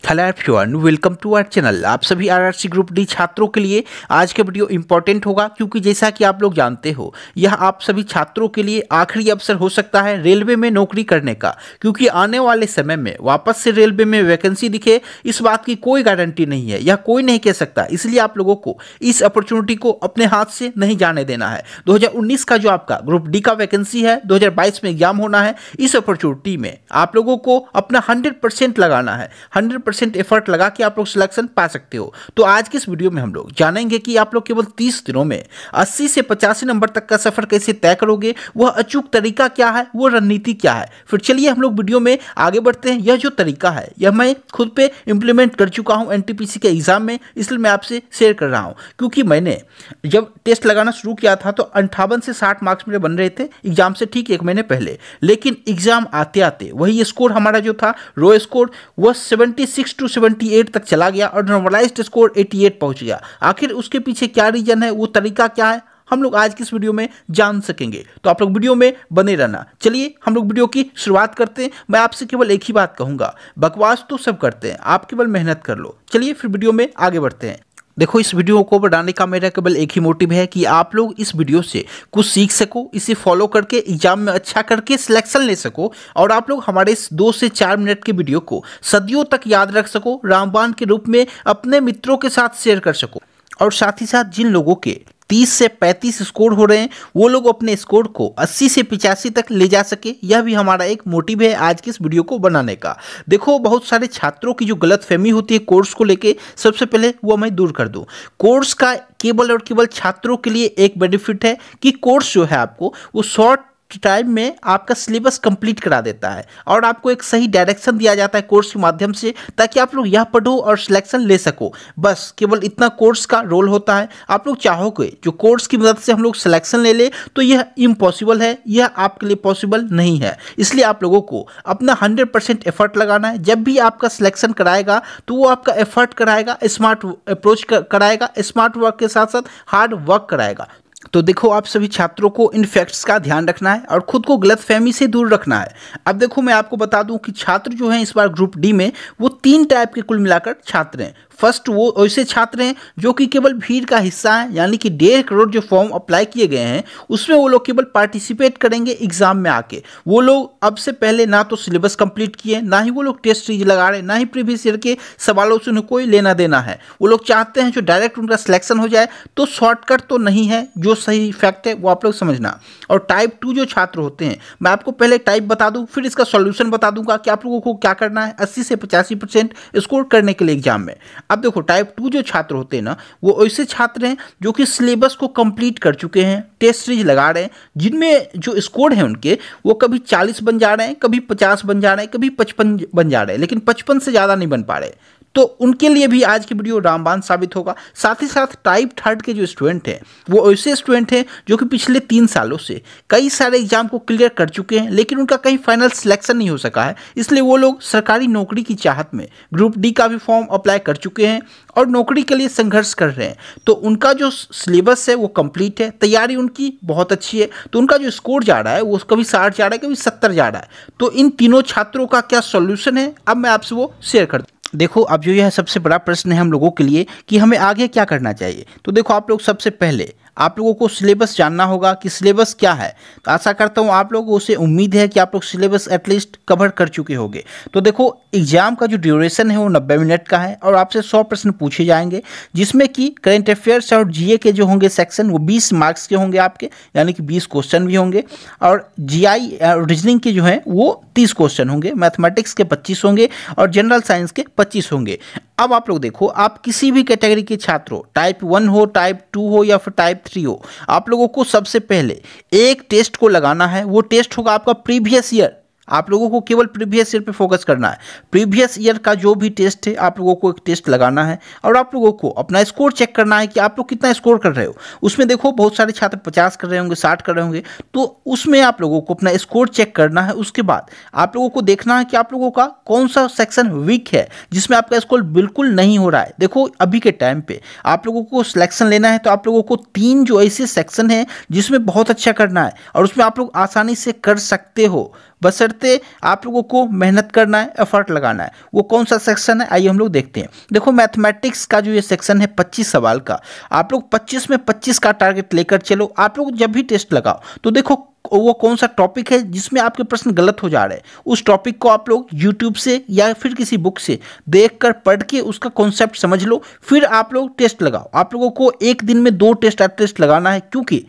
Hello everyone, welcome to our channel. आप सभी RRC group D छात्रों के लिए आज का वीडियो इंपॉर्टेंट होगा, क्योंकि जैसा कि आप लोग जानते हो, यह आप सभी छात्रों के लिए आखिरी अवसर हो सकता है रेलवे में नौकरी करने का। क्योंकि आने वाले समय में वापस से रेलवे में वैकेंसी दिखे, इस बात की कोई गारंटी नहीं है, यह कोई नहीं कह सकता। इसलिए आप लोगों को इस अपॉर्चुनिटी को अपने हाथ से नहीं जाने देना है। 2019 का जो आपका ग्रुप डी का वैकेंसी है, 2022 में एग्जाम होना है। इस अपॉर्चुनिटी में आप लोगों को अपना 100% लगाना है। 100% एफर्ट लगा के आप लोग सिलेक्शन पा सकते हो। तो आज की इस वीडियो में हम लोग जानेंगे कि आप लोग केवल 30 दिनों में 80 से 85 नंबर तक का सफर कैसे तय करोगे, वह अचूक तरीका क्या है, वो रणनीति क्या है। फिर चलिए हम लोग वीडियो में आगे बढ़ते हैं। यह जो तरीका है, यह मैं खुद पे इंप्लीमेंट कर चुका हूं एनटीपीसी के एग्जाम में, इसलिए मैं आपसे शेयर कर रहा हूं। क्योंकि मैंने जब टेस्ट लगाना शुरू किया था तो 58 से 60 मार्क्स मेरे बन रहे थे एग्जाम से ठीक 1 महीने पहले। लेकिन एग्जाम आते आते वही स्कोर हमारा जो था रो स्कोर, वह 76 to 78 तक चला गया और नॉर्मलाइज्ड स्कोर 88 पहुंच गया। आखिर उसके पीछे क्या रीजन है, वो तरीका क्या है, हम लोग आज की इस वीडियो में जान सकेंगे। तो आप लोग वीडियो में बने रहना। चलिए हम लोग वीडियो की शुरुआत करते हैं। मैं आपसे केवल एक ही बात कहूंगा, बकवास तो सब करते हैं, आप केवल मेहनत कर लो। चलिए फिर वीडियो में आगे बढ़ते हैं। देखो, इस वीडियो को बनाने का मेरा केवल एक ही मोटिव है कि आप लोग इस वीडियो से कुछ सीख सको, इसे फॉलो करके एग्जाम में अच्छा करके सिलेक्शन ले सको, और आप लोग हमारे इस 2 से 4 मिनट के वीडियो को सदियों तक याद रख सको, रामबाण के रूप में अपने मित्रों के साथ शेयर कर सको। और साथ ही साथ जिन लोगों के 30 से 35 स्कोर हो रहे हैं, वो लोग अपने स्कोर को 80 से 85 तक ले जा सके। यह भी हमारा एक मोटिव है आज की इस वीडियो को बनाने का। देखो, बहुत सारे छात्रों की जो गलतफहमी होती है कोर्स को लेके, सबसे पहले वो मैं दूर कर दूं। कोर्स का केवल और केवल छात्रों के लिए एक बेनिफिट है कि कोर्स जो है आपको वो शॉर्ट टाइम में आपका सिलेबस कंप्लीट करा देता है, और आपको एक सही डायरेक्शन दिया जाता है कोर्स के माध्यम से, ताकि आप लोग यह पढ़ो और सिलेक्शन ले सको। बस केवल इतना कोर्स का रोल होता है। आप लोग चाहोगे जो कोर्स की मदद से हम लोग सिलेक्शन ले ले, तो यह इम्पॉसिबल है, यह आपके लिए पॉसिबल नहीं है। इसलिए आप लोगों को अपना 100% एफर्ट लगाना है। जब भी आपका सिलेक्शन कराएगा तो वो आपका एफर्ट कराएगा, स्मार्ट अप्रोच कराएगा, स्मार्ट वर्क के साथ साथ हार्ड वर्क कराएगा। तो देखो, आप सभी छात्रों को इन फैक्ट्स का ध्यान रखना है और खुद को गलतफहमी से दूर रखना है। अब देखो, मैं आपको बता दूं कि छात्र जो हैं इस बार ग्रुप डी में, वो 3 टाइप के कुल मिलाकर छात्र हैं। फर्स्ट, वो ऐसे छात्र हैं जो कि केवल भीड़ का हिस्सा हैं, यानी कि 1.5 करोड़ जो फॉर्म अप्लाई किए गए हैं उसमें वो लोग केवल पार्टिसिपेट करेंगे एग्जाम में आके। वो लोग अब से पहले ना तो सिलेबस कंप्लीट किए, ना ही वो लोग टेस्ट सीरीज लगा रहे, ना ही प्रीवियस ईयर के सवालों से उन्हें कोई लेना देना है। वो लोग चाहते हैं जो डायरेक्ट उनका सिलेक्शन हो जाए। तो शॉर्टकट तो नहीं है, जो सही फैक्ट है वो आप लोग समझना। और टाइप 2 जो छात्र होते हैं, मैं आपको पहले टाइप बता दूं, फिर इसका सॉल्यूशन बता दूंगा कि आप लोगों को क्या करना है 80 से 85% स्कोर करने के लिए एग्जाम में। अब देखो, टाइप 2 जो छात्र होते हैं ना, वो ऐसे छात्र हैं जो कि सिलेबस को कंप्लीट कर चुके हैं, टेस्ट सीरीज लगा रहे हैं, जिनमें जो स्कोर है उनके वो कभी 40 बन जा रहे हैं, कभी 50 बन जा रहे हैं, कभी 55 बन जा रहे हैं, लेकिन 55 से ज़्यादा नहीं बन पा रहे। तो उनके लिए भी आज की वीडियो रामबाण साबित होगा। साथ ही साथ टाइप 3 के जो स्टूडेंट हैं, वो ऐसे स्टूडेंट हैं जो कि पिछले 3 सालों से कई सारे एग्जाम को क्लियर कर चुके हैं, लेकिन उनका कहीं फाइनल सिलेक्शन नहीं हो सका है। इसलिए वो लोग सरकारी नौकरी की चाहत में ग्रुप डी का भी फॉर्म अप्लाई कर चुके हैं और नौकरी के लिए संघर्ष कर रहे हैं। तो उनका जो सिलेबस है वो कंप्लीट है, तैयारी उनकी बहुत अच्छी है। तो उनका जो स्कोर जा रहा है वो कभी 60 जा रहा है, कभी 70 जा रहा है। तो इन तीनों छात्रों का क्या सॉल्यूशन है, अब मैं आपसे वो शेयर करता हूं। देखो, अब जो यह सबसे बड़ा प्रश्न है हम लोगों के लिए कि हमें आगे क्या करना चाहिए। तो देखो, आप लोग सबसे पहले आप लोगों को सिलेबस जानना होगा कि सिलेबस क्या है। तो आशा करता हूँ आप लोगों से उम्मीद है कि आप लोग सिलेबस एटलीस्ट कवर कर चुके होंगे। तो देखो, एग्जाम का जो ड्यूरेशन है वो 90 मिनट का है, और आपसे 100 प्रश्न पूछे जाएंगे, जिसमें कि करंट अफेयर्स और जीए के जो होंगे सेक्शन, वो 20 मार्क्स के होंगे आपके, यानी कि 20 क्वेश्चन भी होंगे। और जीआई रीजनिंग के जो हैं वो 30 क्वेश्चन होंगे, मैथमेटिक्स के 25 होंगे, और जनरल साइंस के 25 होंगे। अब आप लोग देखो, आप किसी भी कैटेगरी के छात्र हो, टाइप 1 हो, टाइप 2 हो या फिर टाइप 3 हो, आप लोगों को सबसे पहले एक टेस्ट को लगाना है। वो टेस्ट होगा आपका प्रीवियस ईयर। आप लोगों को केवल प्रीवियस ईयर पे फोकस करना है। प्रीवियस ईयर का जो भी टेस्ट है, आप लोगों को एक टेस्ट लगाना है, और आप लोगों को अपना स्कोर चेक करना है कि आप लोग कितना स्कोर कर रहे हो। उसमें देखो, बहुत सारे छात्र 50 कर रहे होंगे, 60 कर रहे होंगे, तो उसमें आप लोगों को अपना स्कोर चेक करना है। उसके बाद आप लोगों को देखना है कि आप लोगों का कौन सा सेक्शन वीक है, जिसमें आपका स्कोर बिल्कुल नहीं हो रहा है। देखो, अभी के टाइम पे आप लोगों को सिलेक्शन लेना है, तो आप लोगों को 3 जो ऐसे सेक्शन हैं जिसमें बहुत अच्छा करना है, और उसमें आप लोग आसानी से कर सकते हो। बशर्ते आप लोगों को मेहनत करना है, एफर्ट लगाना है। वो कौन सा सेक्शन है, आइए हम लोग देखते हैं। देखो मैथमेटिक्स का जो ये सेक्शन है 25 सवाल का, आप लोग 25 में 25 का टारगेट लेकर चलो। आप लोग जब भी टेस्ट लगाओ तो देखो वो कौन सा टॉपिक है जिसमें आपके प्रश्न गलत हो जा रहे हैं, उस टॉपिक को आप लोग यूट्यूब से या फिर किसी बुक से देखकर पढ़ के उसका कॉन्सेप्ट समझ लो, फिर आप लोग टेस्ट लगाओ। आप लोगों को एक दिन में 2 टेस्ट लगाना है, क्योंकि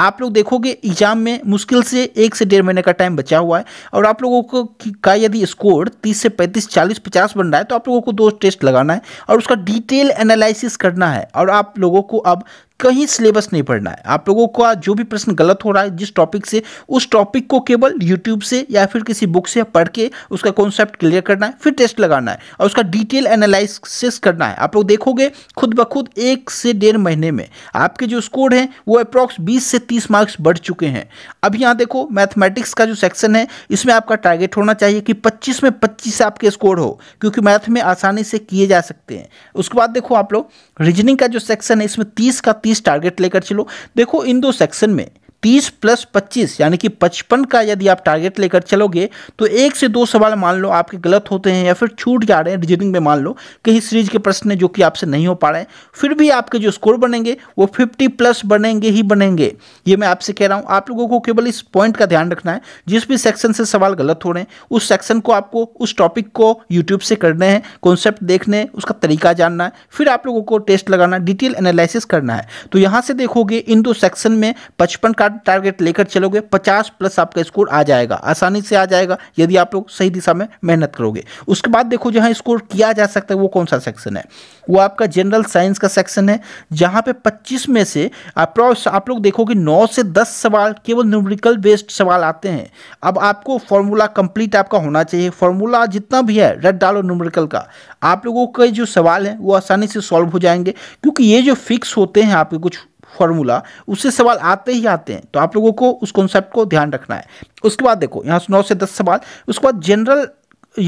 आप लोग देखोगे एग्जाम में मुश्किल से 1 से 1.5 महीने का टाइम बचा हुआ है, और आप लोगों को का यदि स्कोर 30 से 35, 40, 50 बन रहा है तो आप लोगों को 2 टेस्ट लगाना है और उसका डिटेल एनालिसिस करना है। और आप लोगों को अब कहीं सिलेबस नहीं पढ़ना है। आप लोगों को जो भी प्रश्न गलत हो रहा है जिस टॉपिक से, उस टॉपिक को केवल यूट्यूब से या फिर किसी बुक से पढ़ के उसका कॉन्सेप्ट क्लियर करना है, फिर टेस्ट लगाना है और उसका डिटेल एनालिसिस करना है। आप लोग देखोगे खुद ब खुद 1 से 1.5 महीने में आपके जो स्कोर हैं वो अप्रॉक्स 20 से 30 मार्क्स बढ़ चुके हैं। अब यहाँ देखो मैथमेटिक्स का जो सेक्शन है इसमें आपका टारगेट होना चाहिए कि 25 में 25 आपके स्कोर हो, क्योंकि मैथ में आसानी से किए जा सकते हैं। उसके बाद देखो आप लोग रीजनिंग का जो सेक्शन है इसमें 30 का 30 टारगेट लेकर चलो। देखो इन 2 सेक्शन में 30 + 25 यानी कि 55 का यदि आप टारगेट लेकर चलोगे तो 1 से 2 सवाल मान लो आपके गलत होते हैं या फिर छूट जा रहे हैं रीजनिंग में, मान लो कहीं सीरीज के प्रश्न है जो कि आपसे नहीं हो पा रहे हैं, फिर भी आपके जो स्कोर बनेंगे वो 50+ बनेंगे ही बनेंगे। ये मैं आपसे कह रहा हूँ। आप लोगों को केवल इस पॉइंट का ध्यान रखना है, जिस भी सेक्शन से सवाल गलत हो रहे हैं उस सेक्शन को आपको, उस टॉपिक को यूट्यूब से करने हैं, कॉन्सेप्ट देखने हैं, उसका तरीका जानना है, फिर आप लोगों को टेस्ट लगाना, डिटेल एनालिसिस करना है। तो यहाँ से देखोगे इन 2 सेक्शन में 55 का टारगेट लेकर चलोगे, 50+ आपका स्कोर आ जाएगा, आसानी से आ जाएगा यदि आप लोग सही दिशा में मेहनत करोगे। उसके बाद देखो जहां स्कोर किया जा सकता है वो कौन सा सेक्शन है, वो आपका जनरल साइंस का सेक्शन है, जहां पे 25 में से अप्रॉक्स आप लोग देखोगे 9 से 10 सवाल केवल न्यूमेरिकल बेस्ड सवाल आते हैं। अब आपको फॉर्मूला कंप्लीट आपका होना चाहिए, फॉर्मूला जितना भी है रट डालो न्यूमेरिकल का, आप लोगों के जो सवाल है वो आसानी से सॉल्व हो जाएंगे, क्योंकि ये जो फिक्स होते हैं आपके कुछ फॉर्मूला, उससे सवाल आते ही आते हैं। तो आप लोगों को उस कॉन्सेप्ट को ध्यान रखना है। उसके बाद देखो यहाँ 9 से 10 सवाल, उसके बाद जनरल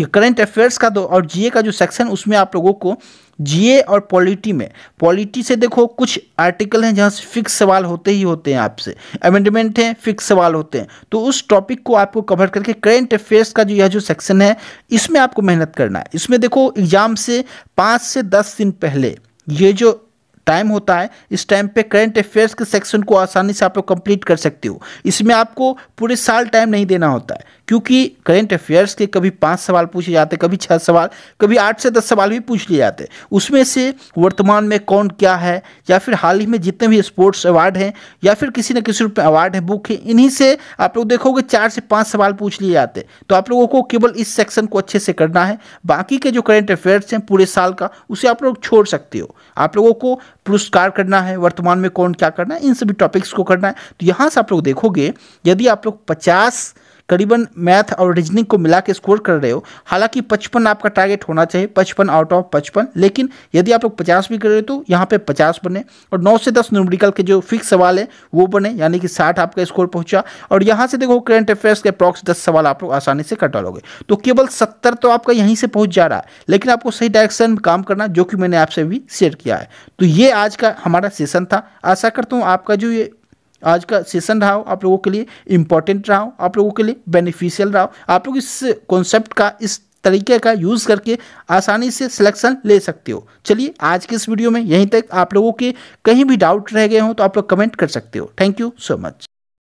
करंट अफेयर्स का और जीए का जो सेक्शन, उसमें आप लोगों को जीए और पॉलिटी में, पॉलिटी से देखो कुछ आर्टिकल हैं जहाँ से फिक्स सवाल होते ही होते हैं, आपसे अमेंडमेंट है, फिक्स सवाल होते हैं। तो उस टॉपिक को आपको कवर करके करंट अफेयर्स का जो यह जो सेक्शन है इसमें आपको मेहनत करना है। इसमें देखो एग्जाम से 5 से 10 दिन पहले ये जो टाइम होता है, इस टाइम पे करंट अफेयर्स के सेक्शन को आसानी से आप लोग कंप्लीट कर सकते हो। इसमें आपको पूरे साल टाइम नहीं देना होता है, क्योंकि करंट अफेयर्स के कभी 5 सवाल पूछे जाते, कभी 6 सवाल, कभी 8 से 10 सवाल भी पूछ लिए जाते हैं। उसमें से वर्तमान में कौन क्या है, या फिर हाल ही में जितने भी स्पोर्ट्स अवार्ड हैं या फिर किसी न किसी रूप में अवार्ड है, बुक है, इन्हीं से आप लोग देखोगे 4 से 5 सवाल पूछ लिए जाते हैं। तो आप लोगों को केवल इस सेक्शन को अच्छे से करना है, बाकी के जो करंट अफेयर्स हैं पूरे साल का उसे आप लोग छोड़ सकते हो। आप लोगों को पुरस्कार करना है, वर्तमान में कौन क्या करना है, इन सभी टॉपिक्स को करना है। तो यहाँ से आप लोग देखोगे यदि आप लोग 50 करीबन मैथ और रीजनिंग को मिला के स्कोर कर रहे हो, हालांकि 55 आपका टारगेट होना चाहिए, 55 आउट ऑफ 55, लेकिन यदि आप लोग 50 भी कर रहे हो तो यहाँ पे 50 बने, और 9 से 10 न्यूमेरिकल के जो फिक्स सवाल है वो बने, यानी कि 60 आपका स्कोर पहुंचा। और यहाँ से देखो करंट अफेयर्स के अप्रॉक्स 10 सवाल आप लोग आसानी से कटा लोगे, तो केवल 70 तो आपका यहीं से पहुँच जा रहा है, लेकिन आपको सही डायरेक्शन में काम करना, जो कि मैंने आपसे भी शेयर किया है। तो ये आज का हमारा सेशन था। आशा करता हूँ आपका जो ये आज का सेशन रहा हो आप लोगों के लिए इंपॉर्टेंट रहा हो, आप लोगों के लिए बेनिफिशियल रहा हो। आप लोग इस कॉन्सेप्ट का, इस तरीके का यूज़ करके आसानी से सिलेक्शन ले सकते हो। चलिए आज के इस वीडियो में यहीं तक। आप लोगों के कहीं भी डाउट रह गए हो तो आप लोग कमेंट कर सकते हो। Thank you so much.